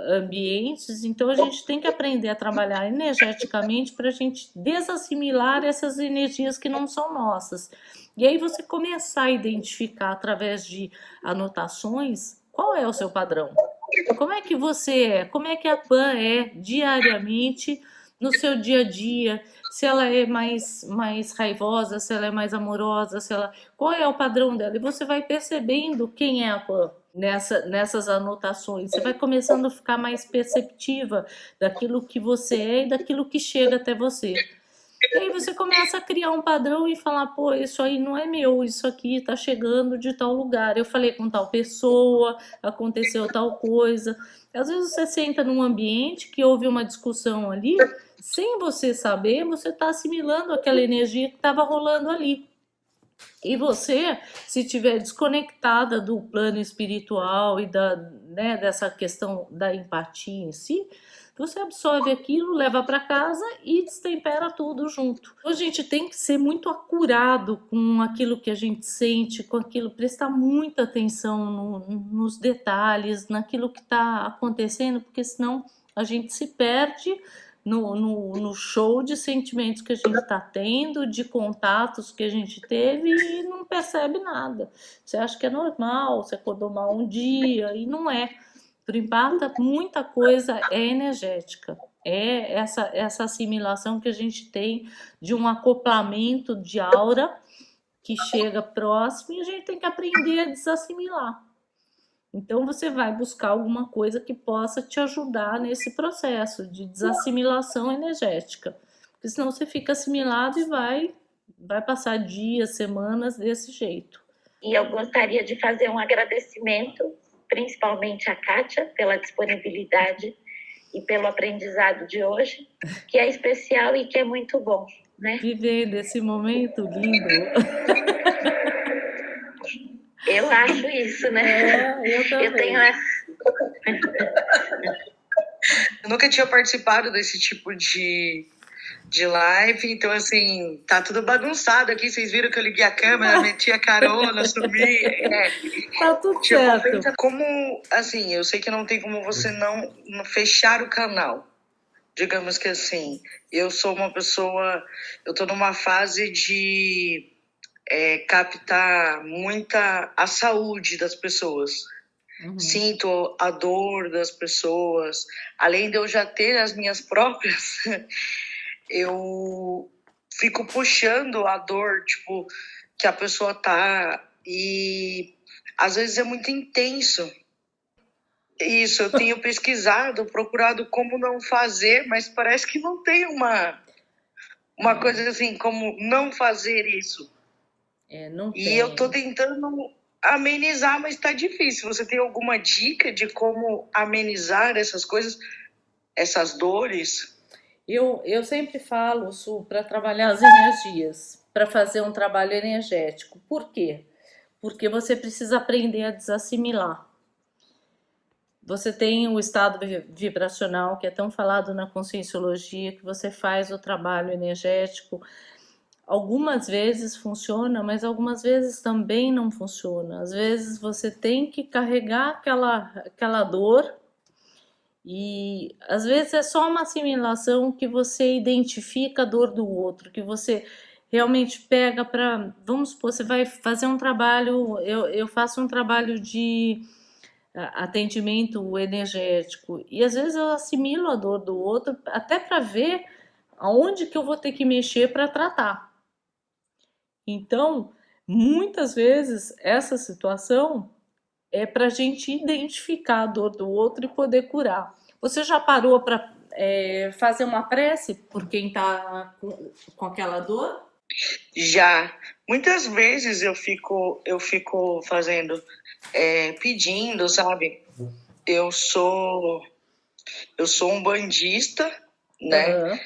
ambientes. Então a gente tem que aprender a trabalhar energeticamente para a gente desassimilar essas energias que não são nossas. E aí você começar a identificar através de anotações qual é o seu padrão. Como é que você é? Como é que a Pan é diariamente no seu dia a dia? Se ela é mais raivosa, se ela é mais amorosa, qual é o padrão dela? E você vai percebendo quem é a Pan nessas anotações. Você vai começando a ficar mais perceptiva daquilo que você é e daquilo que chega até você. E aí você começa a criar um padrão e falar, pô, isso aí não é meu, isso aqui tá chegando de tal lugar. Eu falei com tal pessoa, aconteceu tal coisa. Às vezes você senta num ambiente que houve uma discussão ali, sem você saber, você está assimilando aquela energia que estava rolando ali. E você, se estiver desconectada do plano espiritual e dessa questão da empatia em si, você absorve aquilo, leva para casa e destempera tudo junto. A gente tem que ser muito acurado com aquilo que a gente sente, com aquilo, prestar muita atenção nos detalhes, naquilo que está acontecendo, porque senão a gente se perde no show de sentimentos que a gente está tendo, de contatos que a gente teve e não percebe nada. Você acha que é normal, você acordou mal um dia e não é. Por empata, muita coisa é energética. É essa assimilação que a gente tem de um acoplamento de aura que chega próximo e a gente tem que aprender a desassimilar. Então você vai buscar alguma coisa que possa te ajudar nesse processo de desassimilação energética. Porque senão você fica assimilado e vai passar dias, semanas desse jeito. E eu gostaria de fazer um agradecimento, principalmente a Kátia, pela disponibilidade e pelo aprendizado de hoje, que é especial e que é muito bom, né? Vivendo esse momento lindo. Eu acho isso, né? Eu também. Eu tenho Eu nunca tinha participado desse tipo de live, então assim, tá tudo bagunçado aqui, vocês viram que eu liguei a câmera, meti a carona, sumi, Tá tudo certo. Como, assim, eu sei que não tem como você não fechar o canal, digamos que assim, eu sou uma pessoa, eu tô numa fase de captar muita a saúde das pessoas, sinto a dor das pessoas. Além de eu já ter as minhas próprias, eu fico puxando a dor, tipo, que a pessoa tá, e às vezes é muito intenso. Isso, eu tenho pesquisado, procurado como não fazer, mas parece que não tem uma coisa assim, como não fazer isso. Não E tem. eu tô tentando amenizar, mas tá difícil. Você tem alguma dica de como amenizar essas coisas, essas dores? Eu sempre falo, Su, para trabalhar as energias, para fazer um trabalho energético. Por quê? Porque você precisa aprender a desassimilar. Você tem o estado vibracional, que é tão falado na Conscienciologia, que você faz o trabalho energético. Algumas vezes funciona, mas algumas vezes também não funciona. Às vezes você tem que carregar aquela dor, e às vezes é só uma assimilação que você identifica a dor do outro, que você realmente pega para... Vamos supor, você vai fazer um trabalho, eu faço um trabalho de atendimento energético, e às vezes eu assimilo a dor do outro até para ver aonde que eu vou ter que mexer para tratar. Então, muitas vezes essa situação é para a gente identificar a dor do outro e poder curar. Você já parou para fazer uma prece por quem está com aquela dor? Já. Muitas vezes eu fico fazendo, pedindo, sabe? Eu sou um bandista, né?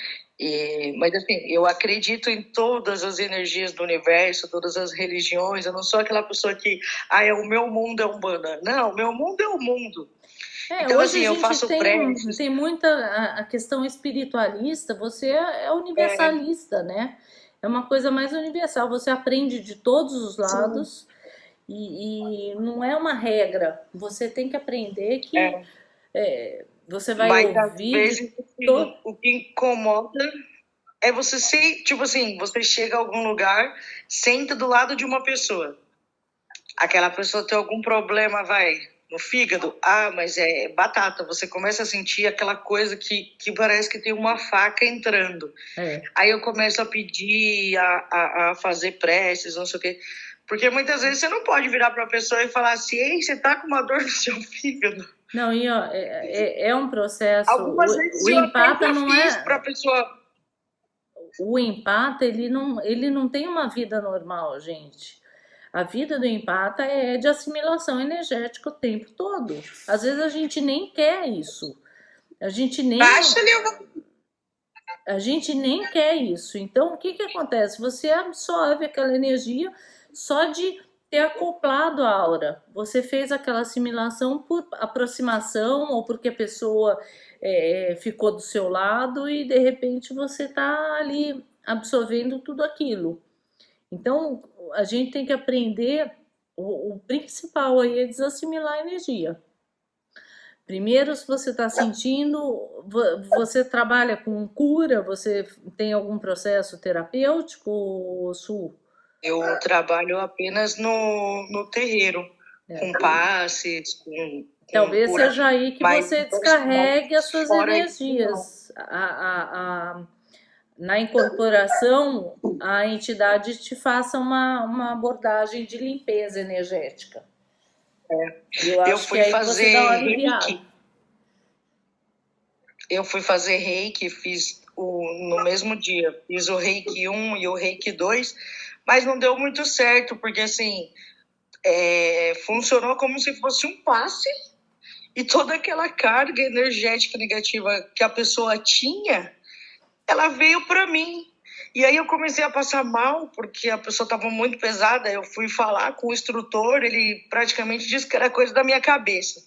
Mas assim, eu acredito em todas as energias do universo, todas as religiões. Eu não sou aquela pessoa que, o meu mundo é Umbanda. Não, o meu mundo é o mundo. Então, hoje assim, a eu gente faço preces. tem muita a questão espiritualista, você é universalista, né? É uma coisa mais universal, você aprende de todos os lados e não é uma regra. Você tem que aprender que você vai Mas às ouvir vezes o que incomoda é você ser, tipo assim, você chega a algum lugar, senta do lado de uma pessoa. Aquela pessoa tem algum problema, no fígado. Mas é batata. Você começa a sentir aquela coisa que parece que tem uma faca entrando. Aí eu começo a pedir, a fazer preces, não sei o quê. Porque muitas vezes você não pode virar para a pessoa e falar assim, ei, você tá com uma dor no seu fígado. Não, e ó, é um processo. Algumas vezes o empata não fiz pra pessoa. O empata, ele não tem uma vida normal, gente. A vida do empata é de assimilação energética o tempo todo. Às vezes a gente nem quer isso. A gente nem quer isso. Então, o que acontece? Você absorve aquela energia só de ter acoplado a aura. Você fez aquela assimilação por aproximação ou porque a pessoa ficou do seu lado e de repente você está ali absorvendo tudo aquilo. Então, a gente tem que aprender, o principal aí é desassimilar a energia. Primeiro, se você está sentindo, você trabalha com cura, você tem algum processo terapêutico, Su? Eu trabalho apenas no terreiro, com passes, com Talvez cura. seja aí que você descarregue as suas energias. Na incorporação, a entidade te faça uma abordagem de limpeza energética. Eu fui fazer reiki. Eu fui fazer reiki, fiz no mesmo dia. Fiz o reiki 1 e o reiki 2, mas não deu muito certo, porque assim, funcionou como se fosse um passe e toda aquela carga energética negativa que a pessoa tinha, ela veio para mim. E aí eu comecei a passar mal, porque a pessoa estava muito pesada. Eu fui falar com o instrutor, ele praticamente disse que era coisa da minha cabeça.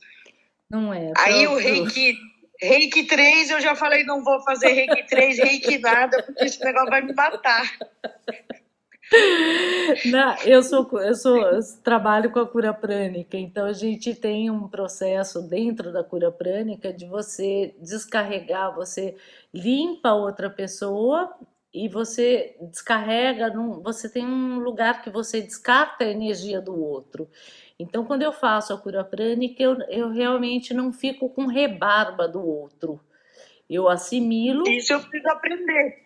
Não é. Aí o reiki 3, eu já falei, não vou fazer reiki 3, reiki nada, porque esse negócio vai me matar. Não, eu trabalho com a cura prânica, então a gente tem um processo dentro da cura prânica de você descarregar, você limpa a outra pessoa e você descarrega, você tem um lugar que você descarta a energia do outro. Então, quando eu faço a cura prânica, eu realmente não fico com rebarba do outro. Eu assimilo. Isso eu preciso aprender.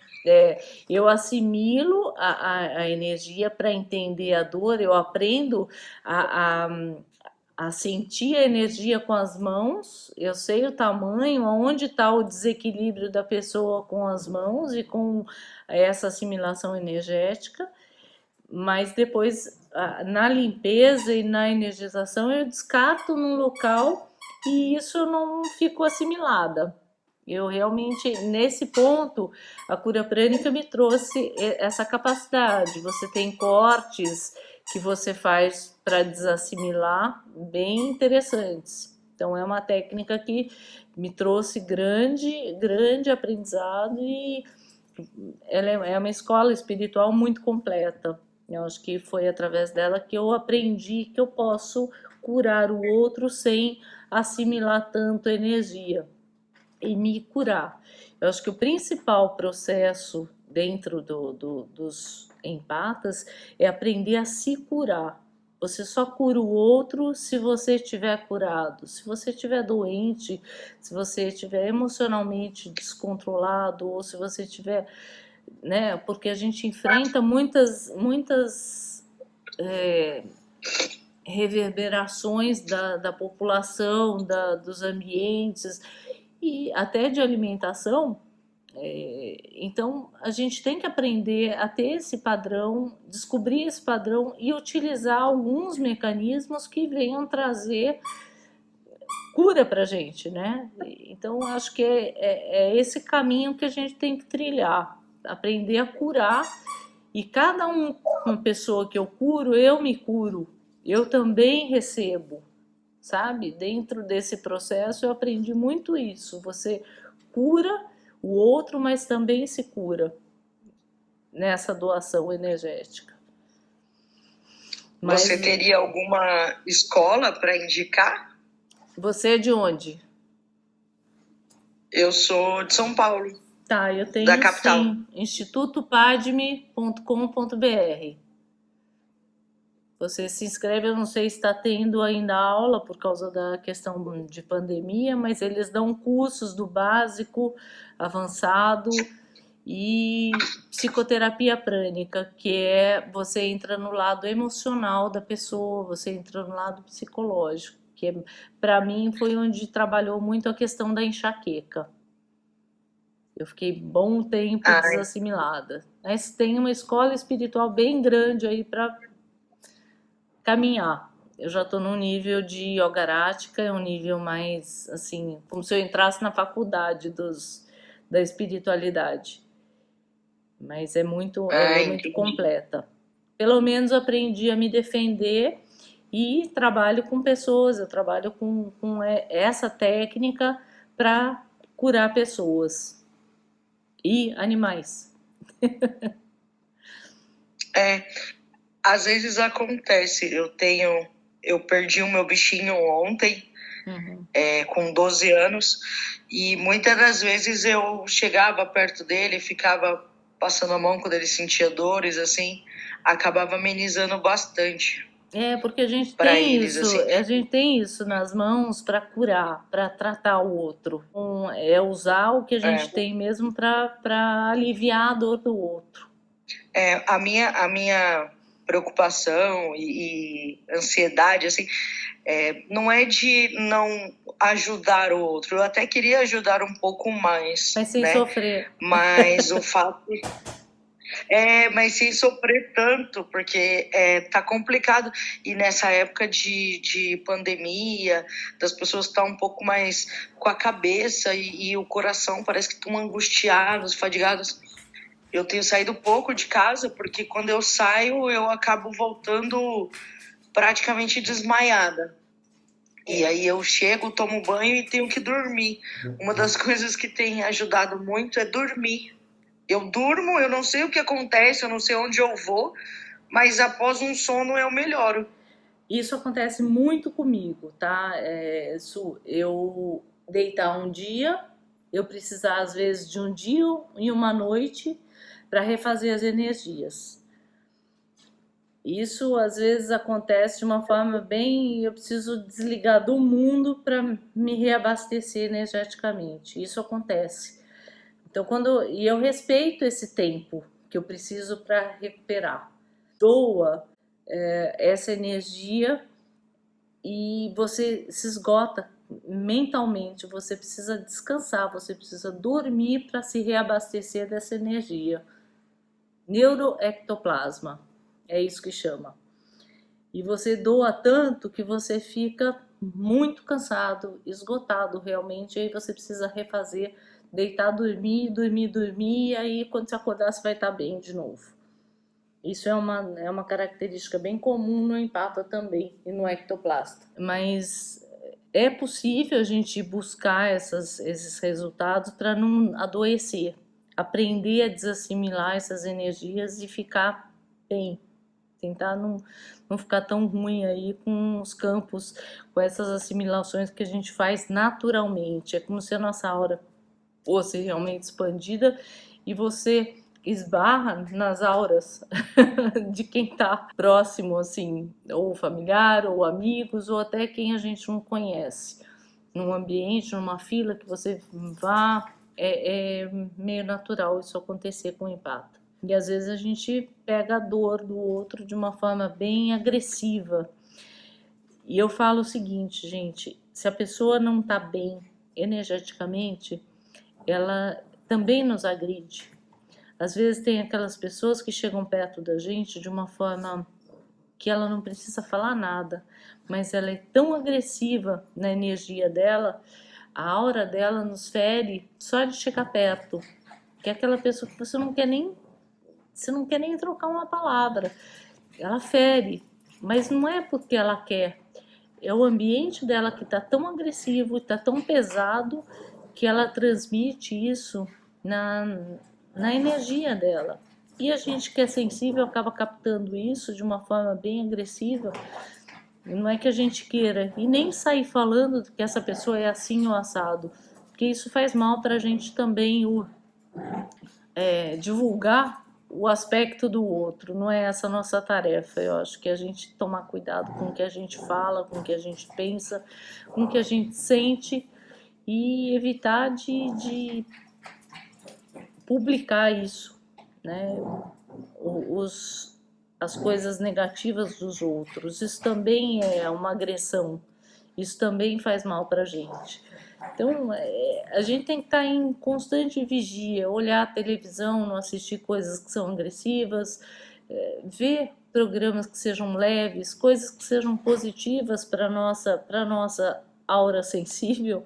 Eu assimilo a energia para entender a dor, eu aprendo a sentir a energia com as mãos, eu sei o tamanho, onde está o desequilíbrio da pessoa com as mãos e com essa assimilação energética, mas depois na limpeza e na energização eu descarto num local e isso eu não fico assimilada. Eu realmente, nesse ponto, a cura prânica me trouxe essa capacidade. Você tem cortes que você faz para desassimilar, bem interessantes. Então, é uma técnica que me trouxe grande aprendizado e ela é uma escola espiritual muito completa. Eu acho que foi através dela que eu aprendi que eu posso curar o outro sem assimilar tanto energia e me curar. Eu acho que o principal processo dentro dos empatas é aprender a se curar. Você só cura o outro se você estiver curado. Se você estiver doente, se você estiver emocionalmente descontrolado, ou se você estiver, né? Porque a gente enfrenta muitas reverberações da população, dos ambientes e até de alimentação. Então a gente tem que aprender a ter esse padrão, descobrir esse padrão e utilizar alguns mecanismos que venham trazer cura pra gente, né? Então acho que é esse caminho que a gente tem que trilhar, aprender a curar, e cada uma pessoa que eu curo, eu me curo, eu também recebo, sabe? Dentro desse processo eu aprendi muito isso. Você cura o outro, mas também se cura nessa doação energética. Você teria alguma escola para indicar? Você é de onde? Eu sou de São Paulo. Tá, eu tenho da capital. Sim, institutopadme.com.br. Você se inscreve, eu não sei se está tendo ainda aula por causa da questão de pandemia, mas eles dão cursos do básico, avançado e psicoterapia prânica, que é você entra no lado emocional da pessoa, você entra no lado psicológico, que para mim foi onde trabalhou muito a questão da enxaqueca. Eu fiquei bom tempo desassimilada. Mas tem uma escola espiritual bem grande aí para caminhar. Eu já estou num nível de yogarática, é um nível mais assim, como se eu entrasse na faculdade da espiritualidade. Mas é muito completa. Pelo menos aprendi a me defender e trabalho com pessoas, eu trabalho com essa técnica para curar pessoas e animais. Às vezes acontece, eu perdi o meu bichinho ontem, com 12 anos, e muitas das vezes eu chegava perto dele, ficava passando a mão quando ele sentia dores, assim, acabava amenizando bastante. Porque a gente tem isso nas mãos para curar, para tratar o outro. É usar o que a gente tem mesmo para aliviar a dor do outro. A minha preocupação e ansiedade, assim, não é de não ajudar o outro. Eu até queria ajudar um pouco mais. Mas sem sofrer. Mas o fato... mas sem sofrer tanto, porque tá complicado. E nessa época de pandemia, das pessoas estão um pouco mais com a cabeça e o coração parece que estão angustiados, fadigados. Eu tenho saído pouco de casa, porque quando eu saio, eu acabo voltando praticamente desmaiada. E aí eu chego, tomo banho e tenho que dormir. Uma das coisas que tem ajudado muito é dormir. Eu durmo, eu não sei o que acontece, eu não sei onde eu vou, mas após um sono eu melhoro. Isso acontece muito comigo, tá? Eu deitar um dia, eu precisar às vezes de um dia e uma noite para refazer as energias. Isso às vezes acontece de uma forma bem, eu preciso desligar do mundo para me reabastecer energeticamente. Isso acontece. Então e eu respeito esse tempo que eu preciso para recuperar. Doa essa energia e você se esgota mentalmente, você precisa descansar, você precisa dormir para se reabastecer dessa energia. Neuroectoplasma. É isso que chama. E você doa tanto que você fica muito cansado, esgotado realmente, e aí você precisa refazer, deitar, dormir, e aí quando você acordar você vai estar bem de novo. Isso é uma característica bem comum no empata também e no ectoplasta. Mas é possível a gente buscar esses resultados para não adoecer, aprender a desassimilar essas energias e ficar bem. Tentar não ficar tão ruim aí com os campos, com essas assimilações que a gente faz naturalmente. É como se a nossa aura fosse realmente expandida e você esbarra nas auras de quem está próximo, assim, ou familiar, ou amigos, ou até quem a gente não conhece. Num ambiente, numa fila que você vá, é meio natural isso acontecer com o empata. E às vezes a gente pega a dor do outro de uma forma bem agressiva. E eu falo o seguinte, gente, se a pessoa não está bem energeticamente, ela também nos agride. Às vezes tem aquelas pessoas que chegam perto da gente de uma forma que ela não precisa falar nada, mas ela é tão agressiva na energia dela, a aura dela nos fere só de chegar perto. Que é aquela pessoa que você não quer nem trocar uma palavra. Ela fere, mas não é porque ela quer. É o ambiente dela que está tão agressivo, está tão pesado, que ela transmite isso na energia dela. E a gente que é sensível acaba captando isso de uma forma bem agressiva. Não é que a gente queira, e nem sair falando que essa pessoa é assim ou assado, porque isso faz mal para a gente também divulgar o aspecto do outro. Não é essa a nossa tarefa. Eu acho que a gente tomar cuidado com o que a gente fala, com o que a gente pensa, com o que a gente sente e evitar de publicar isso, né? As coisas negativas dos outros. Isso também é uma agressão. Isso também faz mal para a gente. Então, a gente tem que estar em constante vigia, olhar a televisão, não assistir coisas que são agressivas, ver programas que sejam leves, coisas que sejam positivas para a nossa aura sensível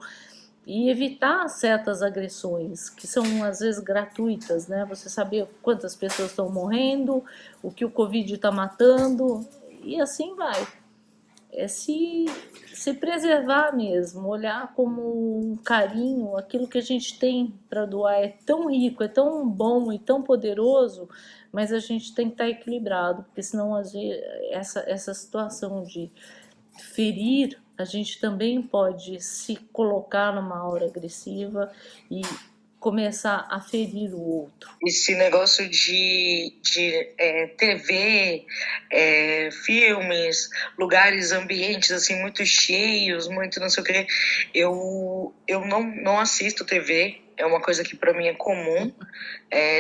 e evitar certas agressões que são às vezes gratuitas, né? Você saber quantas pessoas estão morrendo, o que o Covid está matando e assim vai. É se preservar mesmo, olhar como um carinho, aquilo que a gente tem para doar é tão rico, é tão bom e tão poderoso, mas a gente tem que estar equilibrado, porque senão essa situação de ferir, a gente também pode se colocar numa aura agressiva e começar a ferir o outro. Esse negócio de TV, filmes, lugares, ambientes assim muito cheios, muito não sei o que, eu não assisto TV, é uma coisa que para mim é comum.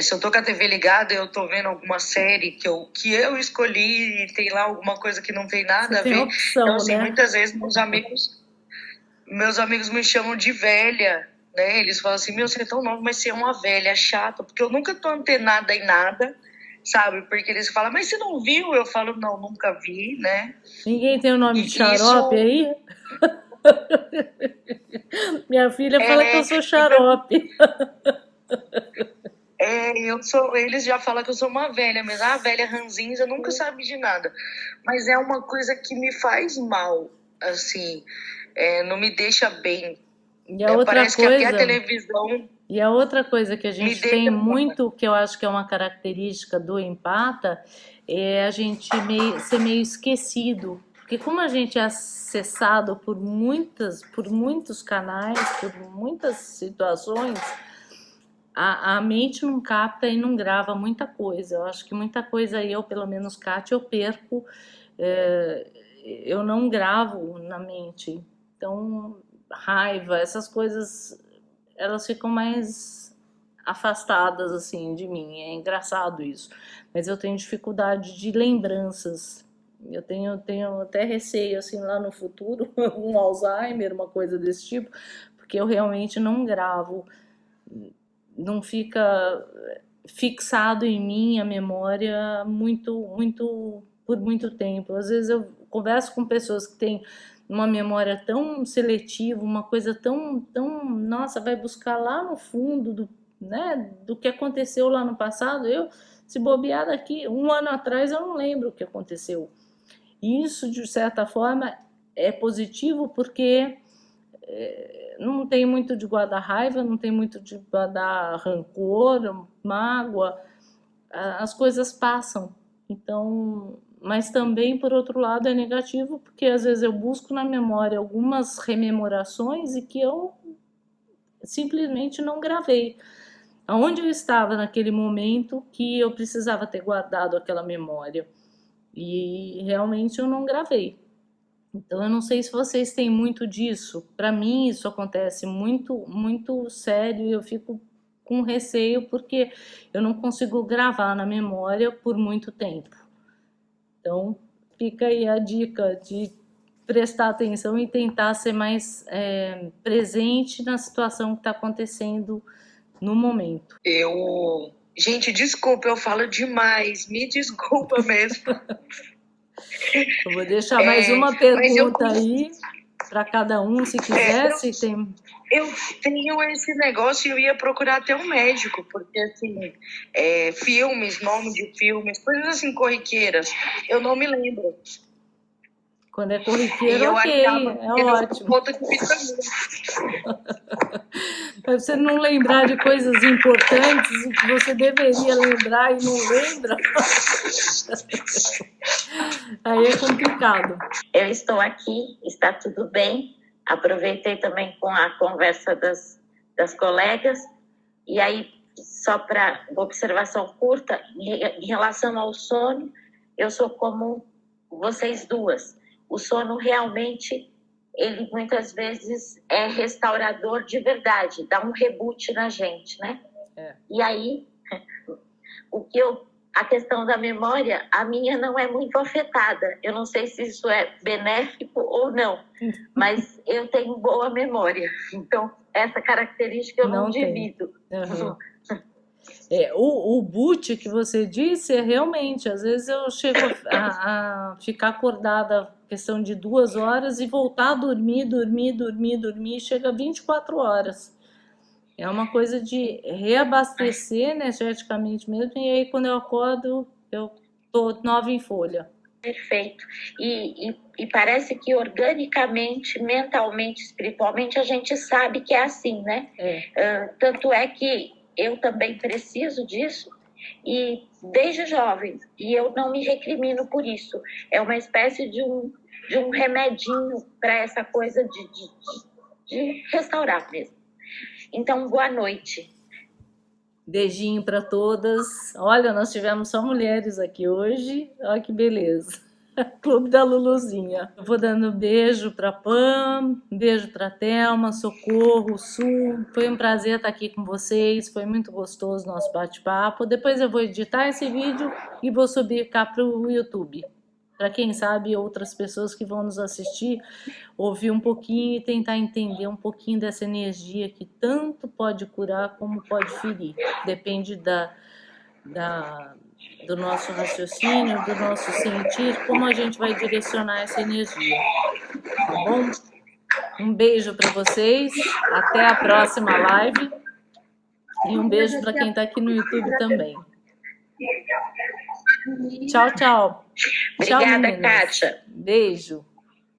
Se eu tô com a TV ligada, eu tô vendo alguma série que eu escolhi e tem lá alguma coisa que não tem nada a ver. Opção, então assim, né? Muitas vezes meus amigos me chamam de velha, né? Eles falam assim, você é tão nova, mas você é uma velha chata, porque eu nunca tô antenada em nada, sabe? Porque eles falam, mas você não viu? Eu falo, não, nunca vi, né? Ninguém tem o nome de xarope aí? Minha filha fala que eu sou xarope. Eles já falam que eu sou uma velha, mas a velha ranzinza nunca sabe de nada. Mas é uma coisa que me faz mal, assim, não me deixa bem. E a outra parece coisa, que até a televisão... E a outra coisa que a gente tem muito, que eu acho que é uma característica do empata, é a gente ser meio esquecido. Porque como a gente é acessado por muitos canais, por muitas situações, a mente não capta e não grava muita coisa. Eu acho que muita coisa eu, pelo menos Kátia, eu perco, eu não gravo na mente. Então, raiva, essas coisas, elas ficam mais afastadas, assim, de mim. É engraçado isso. Mas eu tenho dificuldade de lembranças. Eu tenho até receio, assim, lá no futuro, um Alzheimer, uma coisa desse tipo, porque eu realmente não gravo. Não fica fixado em mim a memória por muito tempo. Às vezes eu converso com pessoas que têm uma memória tão seletiva, uma coisa tão, nossa, vai buscar lá no fundo do que aconteceu lá no passado. Eu, se bobear daqui, 1 ano atrás, eu não lembro o que aconteceu. E isso, de certa forma, é positivo porque não tem muito de guardar raiva, não tem muito de guardar rancor, mágoa, as coisas passam. Então, mas também, por outro lado, é negativo, porque às vezes eu busco na memória algumas rememorações e que eu simplesmente não gravei. Aonde eu estava naquele momento que eu precisava ter guardado aquela memória. E realmente eu não gravei. Então, eu não sei se vocês têm muito disso. Para mim, isso acontece muito sério e eu fico com receio porque eu não consigo gravar na memória por muito tempo. Então, fica aí a dica de prestar atenção e tentar ser mais presente na situação que está acontecendo no momento. Gente, desculpa, eu falo demais. Me desculpa mesmo. Eu vou deixar mais uma pergunta aí para cada um, se quiser. Eu tenho esse negócio e eu ia procurar até um médico, porque assim, filmes, nome de filmes, coisas assim corriqueiras, eu não me lembro. Quando é corriqueiro, ok, é ótimo. Para você não lembrar de coisas importantes que você deveria lembrar e não lembra, aí é complicado. Eu estou aqui, está tudo bem. Aproveitei também com a conversa das colegas. E aí, só para uma observação curta, em relação ao sono, eu sou como vocês duas. O sono realmente, ele muitas vezes é restaurador de verdade, dá um reboot na gente, né? E aí, a questão da memória, a minha não é muito afetada. Eu não sei se isso é benéfico ou não, mas eu tenho boa memória. Então, essa característica eu não divido. Uhum. O boot que você disse é realmente, às vezes eu chego a ficar acordada questão de 2 horas e voltar a dormir, chega a 24 horas. É uma coisa de reabastecer energeticamente mesmo, e aí quando eu acordo, eu tô nova em folha. Perfeito. E parece que organicamente, mentalmente, espiritualmente, a gente sabe que é assim, né? Tanto é que eu também preciso disso, e desde jovem, e eu não me recrimino por isso. É uma espécie de um remedinho para essa coisa de restaurar mesmo. Então, boa noite. Beijinho para todas. Olha, nós tivemos só mulheres aqui hoje. Olha que beleza. Clube da Luluzinha. Eu vou dando beijo para Pam, beijo para Thelma, Socorro, Sul. Foi um prazer estar aqui com vocês. Foi muito gostoso o nosso bate-papo. Depois eu vou editar esse vídeo e vou subir cá para o YouTube. Para quem sabe outras pessoas que vão nos assistir, ouvir um pouquinho e tentar entender um pouquinho dessa energia que tanto pode curar como pode ferir. Depende do nosso raciocínio, do nosso sentir, como a gente vai direcionar essa energia. Tá bom? Um beijo para vocês, até a próxima live. E um beijo para quem está aqui no YouTube também. Tchau, tchau. Obrigada, Tchau, meninas. Kátia. Beijo.